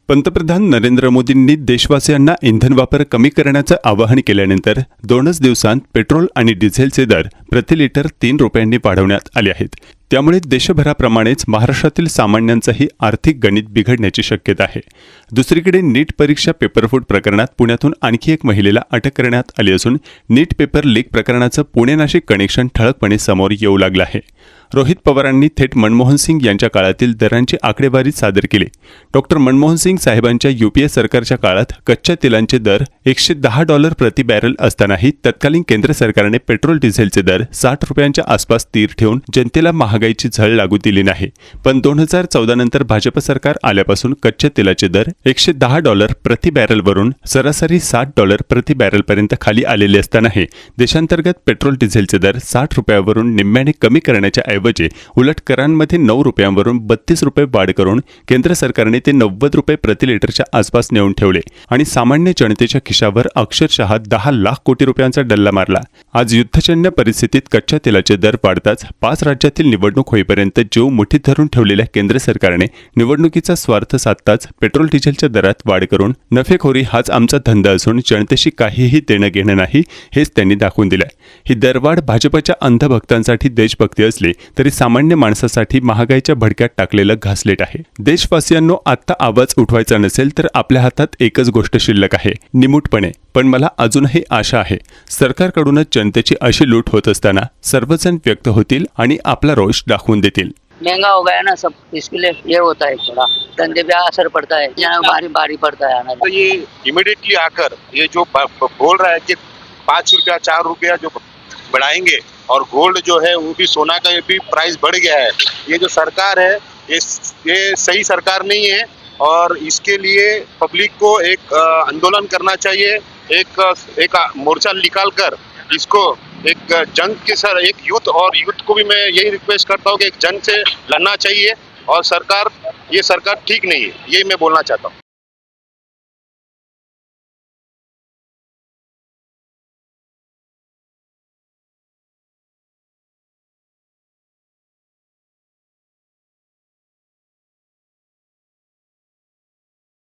पंतप्रधान नरेंद्र मोदींनी देशवासियांना इंधन वापर कमी करण्याचं आवाहन केल्यानंतर 2च दिवसांत पेट्रोल आणि डिझेलचे दर प्रति लिटर 3 रुपयांनी वाढवण्यात आले आहेत। त्यामुळे देशभराप्रमाणेच महाराष्ट्रातील सामान्यांचंही आर्थिक गणित बिघडण्याची शक्यता आहे। दुसरीकडे नीट परीक्षा पेपरफूट प्रकरणात पुण्यातून आणखी एक महिलेला अटक करण्यात आली असून नीट पेपर लीक प्रकरणाचं पुणे-नाशिक कनेक्शन ठळकपणे समोर येऊ लागलं आहे। रोहित पवारांनी थेट मनमोहन सिंग यांच्या काळातील दरांची आकडेवारी सादर केली। डॉक्टर मनमोहन सिंग साहेबांच्या यूपीए सरकारच्या काळात कच्च्या तेलांचे दर $110 प्रति बॅरल असतानाही तत्कालीन केंद्र सरकारने पेट्रोल डिझेलचे दर 60 रुपयांच्या आसपास स्थिर ठेवून जनतेला महागाईची झळ लागू दिली नाही। पण 2014 नंतर भाजप सरकार आल्यापासून कच्च्या तेलाचे दर $110 प्रति बॅरलवरून सरासरी $60 प्रति बॅरलपर्यंत खाली आलेले असतानाही देशांतर्गत पेट्रोल डिझेलचे दर 60 रुपयावरून निम्म्याने कमी करण्याच्या ऐवजी उलट करांमध्ये 9 रुपयांवरून 32 रुपये वाढ करून केंद्र सरकारने ते 90 रुपये प्रति लिटरच्या आसपास नेऊन ठेवले आणि सामान्य जनतेच्या खिशावर अक्षरशः 10 लाख कोटी रुपयांचा डल्ला मारला। आज युद्धजन्य परिस्थितीत कच्च्या तेलाचे दर वाढताच 5 राज्यातील निवडणूक होईपर्यंत जीव मुठीत धरून ठेवलेल्या केंद्र सरकारने निवडणुकीचा स्वार्थ साधताच पेट्रोल डिझेलच्या दरात वाढ करून नफेखोरी हाच आमचा धंदा असून जनतेशी काहीही देणं घेणं नाही हेच त्यांनी दाखवून दिलंय। ही दरवाढ भाजपच्या अंधभक्तांसाठी देशभक्ती असली तरी सामान्य माणसासाठी महागाईच्या भडक्यात टाकलेलं घासलेट आहे। देशवासियांनो, आता आवाज उठवायचा नसेल तर आपल्या हातात एकच गोष्ट शिल्लक आहे, निमूटपणे। पण मला अजूनही आशा आहे, सरकारकडूनच जनतेची अशी लूट होत असताना सर्वजण व्यक्त होतील आणि आपला रोष दाखवून देतील। महंगा हो गया ना सब, इसके लिए ये होता है, थोड़ा धंधे पे असर पड़ता है, भारी भारी पड़ता है आना। तो ये इमीडिएटली आकर ये जो बोल रहा है कि 5 रुपया 4 रुपया जो बढ़ाएंगे और गोल्ड जो है वो भी, सोना का भी प्राइस बढ़ गया है। ये जो सरकार है ये सही सरकार नहीं है और इसके लिए पब्लिक को एक आंदोलन करना चाहिए, एक मोर्चा निकाल कर इसको एक जंग के सर एक यूथ को भी मैं यही रिक्वेस्ट करता हूँ कि एक जंग से लड़ना चाहिए और ये सरकार ठीक नहीं है, ये मैं बोलना चाहता हूँ।